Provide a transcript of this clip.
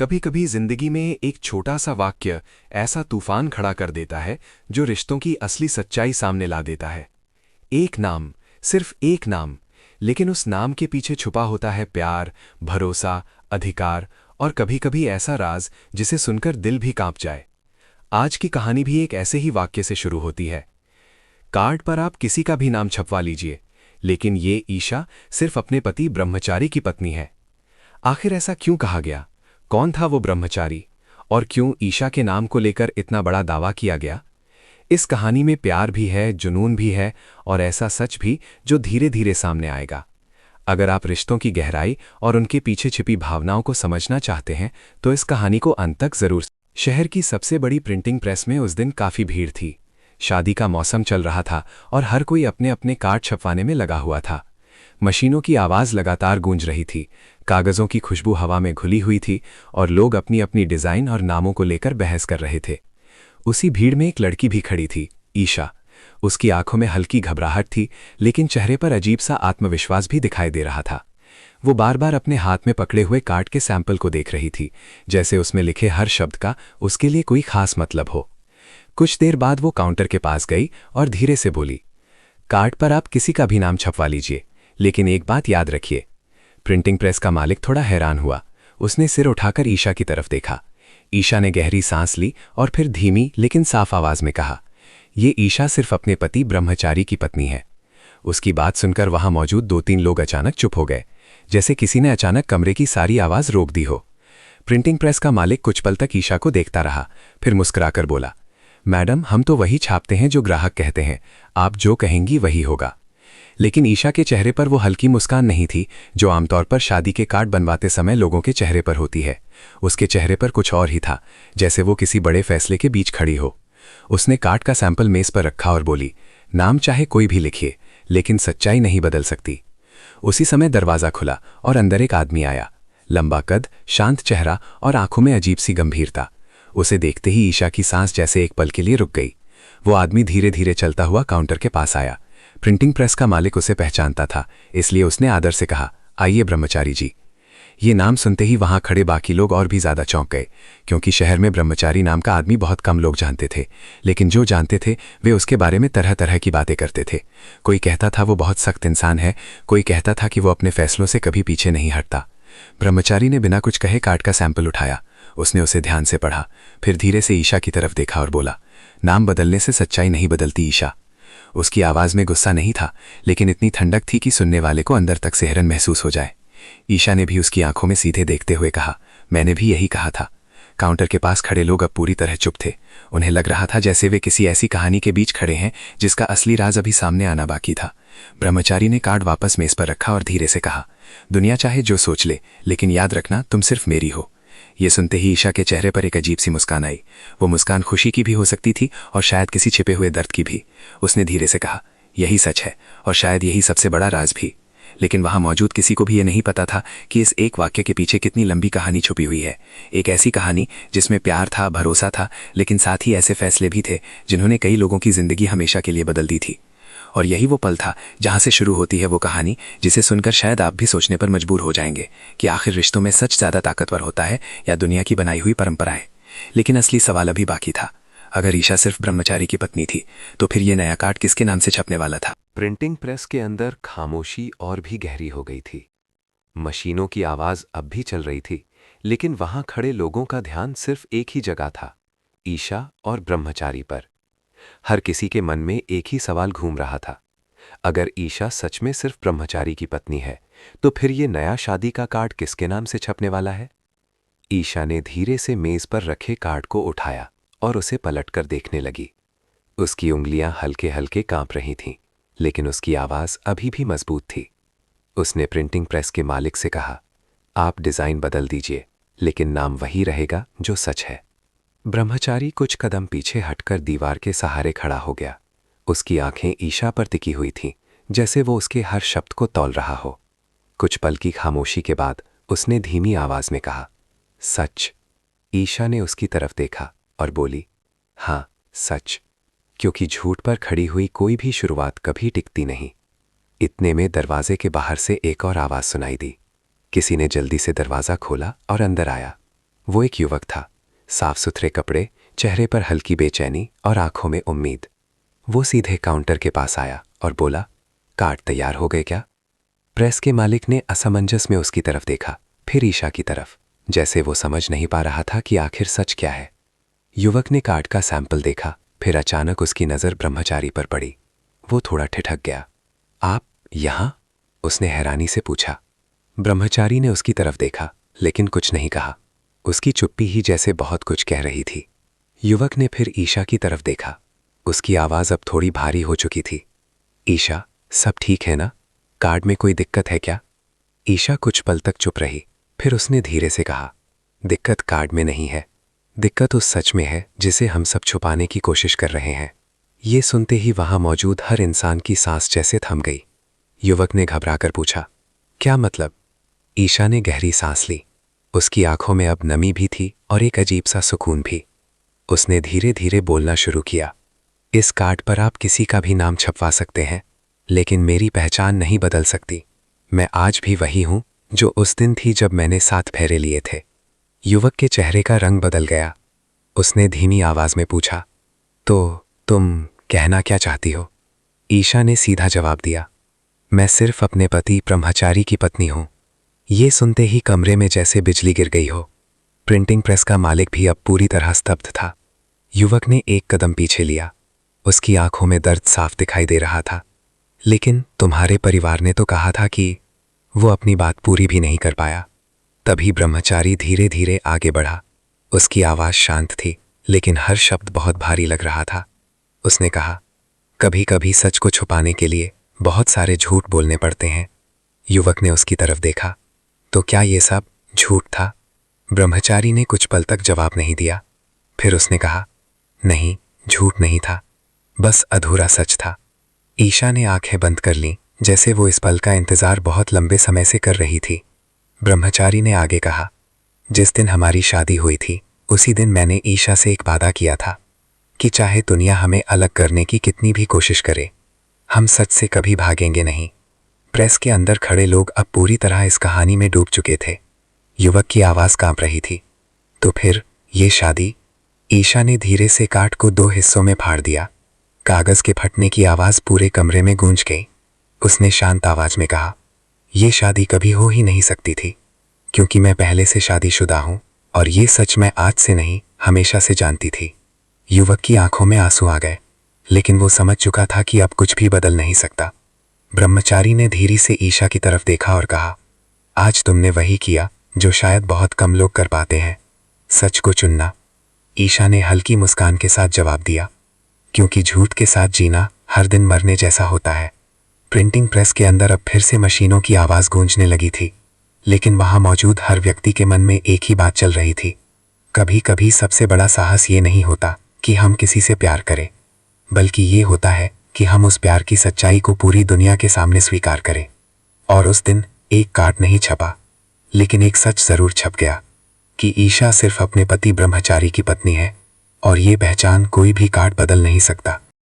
कभी कभी जिंदगी में एक छोटा सा वाक्य ऐसा तूफान खड़ा कर देता है जो रिश्तों की असली सच्चाई सामने ला देता है। एक नाम, सिर्फ एक नाम, लेकिन उस नाम के पीछे छुपा होता है प्यार, भरोसा, अधिकार और कभी कभी ऐसा राज जिसे सुनकर दिल भी कांप जाए। आज की कहानी भी एक ऐसे ही वाक्य से शुरू होती है। कार्ड पर आप किसी का भी नाम छपवा लीजिए, लेकिन ये ईशा सिर्फ अपने पति ब्रह्मचारी की पत्नी है। आखिर ऐसा क्यों कहा गया? कौन था वो ब्रह्मचारी और क्यों ईशा के नाम को लेकर इतना बड़ा दावा किया गया? इस कहानी में प्यार भी है, जुनून भी है और ऐसा सच भी जो धीरे धीरे सामने आएगा। अगर आप रिश्तों की गहराई और उनके पीछे छिपी भावनाओं को समझना चाहते हैं तो इस कहानी को अंत तक जरूर। शहर की सबसे बड़ी प्रिंटिंग प्रेस में उस दिन काफी भीड़ थी। शादी का मौसम चल रहा था और हर कोई अपने अपने कार्ड छपवाने में लगा हुआ था। मशीनों की आवाज लगातार गूंज रही थी, कागजों की खुशबू हवा में घुली हुई थी और लोग अपनी अपनी डिजाइन और नामों को लेकर बहस कर रहे थे। उसी भीड़ में एक लड़की भी खड़ी थी, ईशा। उसकी आंखों में हल्की घबराहट थी, लेकिन चेहरे पर अजीब सा आत्मविश्वास भी दिखाई दे रहा था। वो बार बार अपने हाथ में पकड़े हुए कार्ड के सैंपल को देख रही थी, जैसे उसमें लिखे हर शब्द का उसके लिए कोई खास मतलब हो। कुछ देर बाद वो काउंटर के पास गई और धीरे से बोली, कार्ड पर आप किसी का भी नाम छपवा लीजिए, लेकिन एक बात याद रखिए। प्रिंटिंग प्रेस का मालिक थोड़ा हैरान हुआ। उसने सिर उठाकर ईशा की तरफ देखा। ईशा ने गहरी सांस ली और फिर धीमी लेकिन साफ आवाज में कहा, ये ईशा सिर्फ अपने पति ब्रह्मचारी की पत्नी है। उसकी बात सुनकर वहां मौजूद 2-3 लोग अचानक चुप हो गए, जैसे किसी ने अचानक कमरे की सारी आवाज रोक दी हो। प्रिंटिंग प्रेस का मालिक कुछ पल तक ईशा को देखता रहा, फिर मुस्कुराकर बोला, मैडम, हम तो वही छापते हैं जो ग्राहक कहते हैं, आप जो कहेंगी वही होगा। लेकिन ईशा के चेहरे पर वो हल्की मुस्कान नहीं थी जो आमतौर पर शादी के कार्ड बनवाते समय लोगों के चेहरे पर होती है। उसके चेहरे पर कुछ और ही था, जैसे वो किसी बड़े फैसले के बीच खड़ी हो। उसने कार्ड का सैंपल मेज पर रखा और बोली, नाम चाहे कोई भी लिखिए, लेकिन सच्चाई नहीं बदल सकती। उसी समय दरवाजा खुला और अंदर एक आदमी आया। लंबा कद, शांत चेहरा और आंखों में अजीब सी गंभीरता। उसे देखते ही ईशा की सांस जैसे एक पल के लिए रुक गई। वो आदमी धीरे धीरे चलता हुआ काउंटर के पास आया। प्रिंटिंग प्रेस का मालिक उसे पहचानता था, इसलिए उसने आदर से कहा, आइए ब्रह्मचारी जी। ये नाम सुनते ही वहां खड़े बाकी लोग और भी ज्यादा चौंक गए, क्योंकि शहर में ब्रह्मचारी नाम का आदमी बहुत कम लोग जानते थे। लेकिन जो जानते थे वे उसके बारे में तरह तरह की बातें करते थे। कोई कहता था वो बहुत सख्त इंसान है, कोई कहता था कि वो अपने फैसलों से कभी पीछे नहीं हटता। ब्रह्मचारी ने बिना कुछ कहे कार्ड का सैंपल उठाया। उसने उसे ध्यान से पढ़ा, फिर धीरे से ईशा की तरफ देखा और बोला, नाम बदलने से सच्चाई नहीं बदलती ईशा। उसकी आवाज में गुस्सा नहीं था, लेकिन इतनी ठंडक थी कि सुनने वाले को अंदर तक सिहरन महसूस हो जाए। ईशा ने भी उसकी आंखों में सीधे देखते हुए कहा, मैंने भी यही कहा था। काउंटर के पास खड़े लोग अब पूरी तरह चुप थे। उन्हें लग रहा था जैसे वे किसी ऐसी कहानी के बीच खड़े हैं जिसका असली राज अभी सामने आना बाकी था। ब्रह्मचारी ने कार्ड वापस मेज पर रखा और धीरे से कहा, दुनिया चाहे जो सोच ले, लेकिन याद रखना तुम सिर्फ मेरी हो। ये सुनते ही ईशा के चेहरे पर एक अजीब सी मुस्कान आई। वो मुस्कान खुशी की भी हो सकती थी और शायद किसी छिपे हुए दर्द की भी। उसने धीरे से कहा, यही सच है और शायद यही सबसे बड़ा राज भी। लेकिन वहां मौजूद किसी को भी ये नहीं पता था कि इस एक वाक्य के पीछे कितनी लंबी कहानी छुपी हुई है। एक ऐसी कहानी जिसमें प्यार था, भरोसा था, लेकिन साथ ही ऐसे फैसले भी थे जिन्होंने कई लोगों की जिंदगी हमेशा के लिए बदल दी थी। और यही वो पल था जहां से शुरू होती है वो कहानी जिसे सुनकर शायद आप भी सोचने पर मजबूर हो जाएंगे कि आखिर रिश्तों में सच ज्यादा ताकतवर होता है या दुनिया की बनाई हुई परंपराएं। लेकिन असली सवाल अभी बाकी था। अगर ईशा सिर्फ ब्रह्मचारी की पत्नी थी तो फिर ये नया कार्ड किसके नाम से छपने वाला था? प्रिंटिंग प्रेस के अंदर खामोशी और भी गहरी हो गई थी। मशीनों की आवाज अब भी चल रही थी, लेकिन वहां खड़े लोगों का ध्यान सिर्फ एक ही जगह था, ईशा और ब्रह्मचारी पर। हर किसी के मन में एक ही सवाल घूम रहा था, अगर ईशा सच में सिर्फ ब्रह्मचारी की पत्नी है तो फिर ये नया शादी का कार्ड किसके नाम से छपने वाला है? ईशा ने धीरे से मेज पर रखे कार्ड को उठाया और उसे पलटकर देखने लगी। उसकी उंगलियां हल्के हल्के कांप रही थीं, लेकिन उसकी आवाज अभी भी मजबूत थी। उसने प्रिंटिंग प्रेस के मालिक से कहा, आप डिजाइन बदल दीजिए, लेकिन नाम वही रहेगा जो सच है। ब्रह्मचारी कुछ कदम पीछे हटकर दीवार के सहारे खड़ा हो गया। उसकी आंखें ईशा पर टिकी हुई थीं, जैसे वो उसके हर शब्द को तौल रहा हो। कुछ पल की खामोशी के बाद उसने धीमी आवाज में कहा, सच। ईशा ने उसकी तरफ देखा और बोली, हाँ सच, क्योंकि झूठ पर खड़ी हुई कोई भी शुरुआत कभी टिकती नहीं। इतने में दरवाजे के बाहर से एक और आवाज सुनाई दी। किसी ने जल्दी से दरवाजा खोला और अंदर आया। वो एक युवक था, साफ सुथरे कपड़े, चेहरे पर हल्की बेचैनी और आंखों में उम्मीद। वो सीधे काउंटर के पास आया और बोला, कार्ड तैयार हो गए क्या? प्रेस के मालिक ने असमंजस में उसकी तरफ देखा, फिर ईशा की तरफ, जैसे वो समझ नहीं पा रहा था कि आखिर सच क्या है। युवक ने कार्ड का सैंपल देखा, फिर अचानक उसकी नज़र ब्रह्मचारी पर पड़ी। वो थोड़ा ठिठक गया। आप यहाँ? उसने हैरानी से पूछा। ब्रह्मचारी ने उसकी तरफ देखा, लेकिन कुछ नहीं कहा। उसकी चुप्पी ही जैसे बहुत कुछ कह रही थी। युवक ने फिर ईशा की तरफ देखा। उसकी आवाज़ अब थोड़ी भारी हो चुकी थी। ईशा, सब ठीक है ना? कार्ड में कोई दिक्कत है क्या? ईशा कुछ पल तक चुप रही, फिर उसने धीरे से कहा, दिक्कत कार्ड में नहीं है, दिक्कत उस सच में है जिसे हम सब छुपाने की कोशिश कर रहे हैं। ये सुनते ही वहां मौजूद हर इंसान की सांस जैसे थम गई। युवक ने घबराकर पूछा, क्या मतलब? ईशा ने गहरी सांस ली। उसकी आंखों में अब नमी भी थी और एक अजीब सा सुकून भी। उसने धीरे धीरे बोलना शुरू किया, इस कार्ड पर आप किसी का भी नाम छपवा सकते हैं, लेकिन मेरी पहचान नहीं बदल सकती। मैं आज भी वही हूं जो उस दिन थी जब मैंने 7 फेरे लिए थे। युवक के चेहरे का रंग बदल गया। उसने धीमी आवाज में पूछा, तो तुम कहना क्या चाहती हो? ईशा ने सीधा जवाब दिया, मैं सिर्फ अपने पति ब्रह्मचारी की पत्नी हूं। ये सुनते ही कमरे में जैसे बिजली गिर गई हो। प्रिंटिंग प्रेस का मालिक भी अब पूरी तरह स्तब्ध था। युवक ने एक कदम पीछे लिया। उसकी आंखों में दर्द साफ दिखाई दे रहा था। लेकिन तुम्हारे परिवार ने तो कहा था कि... वो अपनी बात पूरी भी नहीं कर पाया। तभी ब्रह्मचारी धीरे धीरे आगे बढ़ा। उसकी आवाज शांत थी, लेकिन हर शब्द बहुत भारी लग रहा था। उसने कहा, कभी कभी सच को छुपाने के लिए बहुत सारे झूठ बोलने पड़ते हैं। युवक ने उसकी तरफ देखा, तो क्या ये सब झूठ था? ब्रह्मचारी ने कुछ पल तक जवाब नहीं दिया। फिर उसने कहा, नहीं, झूठ नहीं था, बस अधूरा सच था। ईशा ने आंखें बंद कर लीं, जैसे वो इस पल का इंतजार बहुत लंबे समय से कर रही थी। ब्रह्मचारी ने आगे कहा, जिस दिन हमारी शादी हुई थी उसी दिन मैंने ईशा से एक वादा किया था कि चाहे दुनिया हमें अलग करने की कितनी भी कोशिश करे, हम सच से कभी भागेंगे नहीं। प्रेस के अंदर खड़े लोग अब पूरी तरह इस कहानी में डूब चुके थे। युवक की आवाज कांप रही थी, तो फिर ये शादी? ईशा ने धीरे से कार्ड को 2 हिस्सों में फाड़ दिया। कागज के फटने की आवाज पूरे कमरे में गूंज गई। उसने शांत आवाज में कहा, ये शादी कभी हो ही नहीं सकती थी, क्योंकि मैं पहले से शादीशुदा हूं और ये सच मैं आज से नहीं हमेशा से जानती थी। युवक की आंखों में आंसू आ गए, लेकिन वो समझ चुका था कि अब कुछ भी बदल नहीं सकता। ब्रह्मचारी ने धीरे से ईशा की तरफ देखा और कहा, आज तुमने वही किया जो शायद बहुत कम लोग कर पाते हैं, सच को चुनना। ईशा ने हल्की मुस्कान के साथ जवाब दिया, क्योंकि झूठ के साथ जीना हर दिन मरने जैसा होता है। प्रिंटिंग प्रेस के अंदर अब फिर से मशीनों की आवाज गूंजने लगी थी, लेकिन वहां मौजूद हर व्यक्ति के मन में एक ही बात चल रही थी, कभी कभी सबसे बड़ा साहस ये नहीं होता कि हम किसी से प्यार करें, बल्कि ये होता है कि हम उस प्यार की सच्चाई को पूरी दुनिया के सामने स्वीकार करें। और उस दिन एक कार्ड नहीं छपा, लेकिन एक सच जरूर छप गया कि ईशा सिर्फ अपने पति ब्रह्मचारी की पत्नी है, और ये पहचान कोई भी कार्ड बदल नहीं सकता।